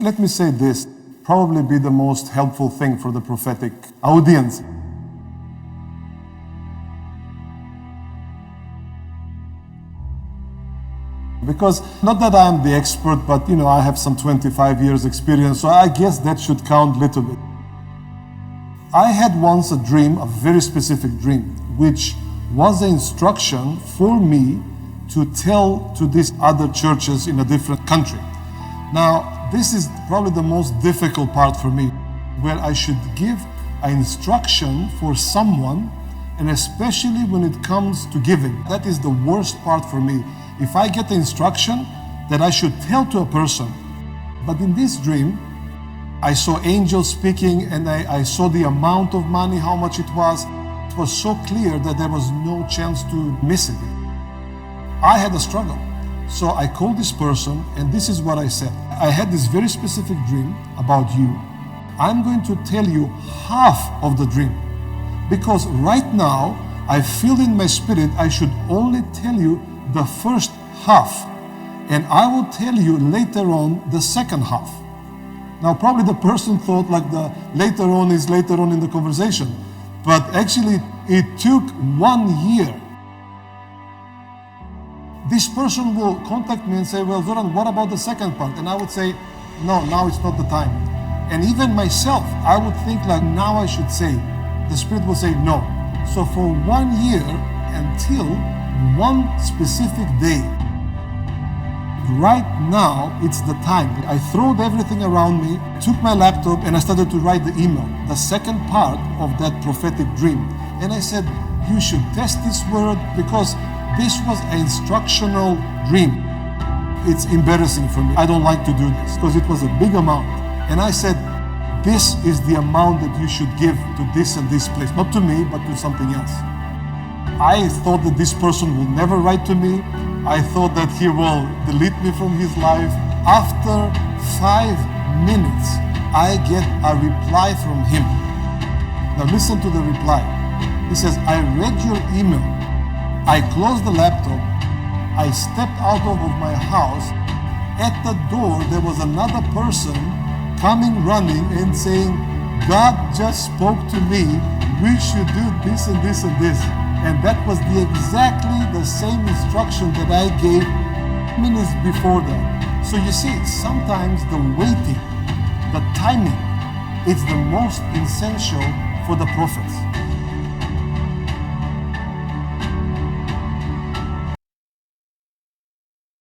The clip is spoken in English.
Let me say this, probably be the most helpful thing for the prophetic audience. Because, not that I am the expert, but I have some 25 years experience, so I guess that should count a little bit. I had once a dream, a very specific dream, which was an instruction for me to tell to these other churches in a different country. Now, this is probably the most difficult part for me, where I should give an instruction for someone, and especially when it comes to giving. That is the worst part for me. If I get the instruction that I should tell to a person, but in this dream, I saw angels speaking, and I saw the amount of money, how much it was. It was so clear that there was no chance to miss it. I had a struggle. So I called this person, and this is what I said. I had this very specific dream about you. I'm going to tell you half of the dream, because right now I feel in my spirit I should only tell you the first half, and I will tell you later on the second half. Now, probably the person thought like the later on is later on in the conversation, but actually it took 1 year. This person will contact me and say, well, Zoran, what about the second part? And I would say, no, now it's not the time. And even myself, I would think like, now I should say. The Spirit will say, no. So for 1 year until one specific day, right now, it's the time. I threw everything around me, took my laptop, and I started to write the email, the second part of that prophetic dream. And I said, you should test this word, because this was an instructional dream. It's embarrassing for me. I don't like to do this because it was a big amount. And I said, this is the amount that you should give to this and this place. Not to me, but to something else. I thought that this person will never write to me. I thought that he will delete me from his life. After 5 minutes, I get a reply from him. Now listen to the reply. He says, I read your email. I closed the laptop, I stepped out of my house. At the door, there was another person coming running and saying, God just spoke to me, we should do this and this and this. And that was exactly the same instruction that I gave minutes before that. So you see, sometimes the waiting, the timing, it's the most essential for the prophets.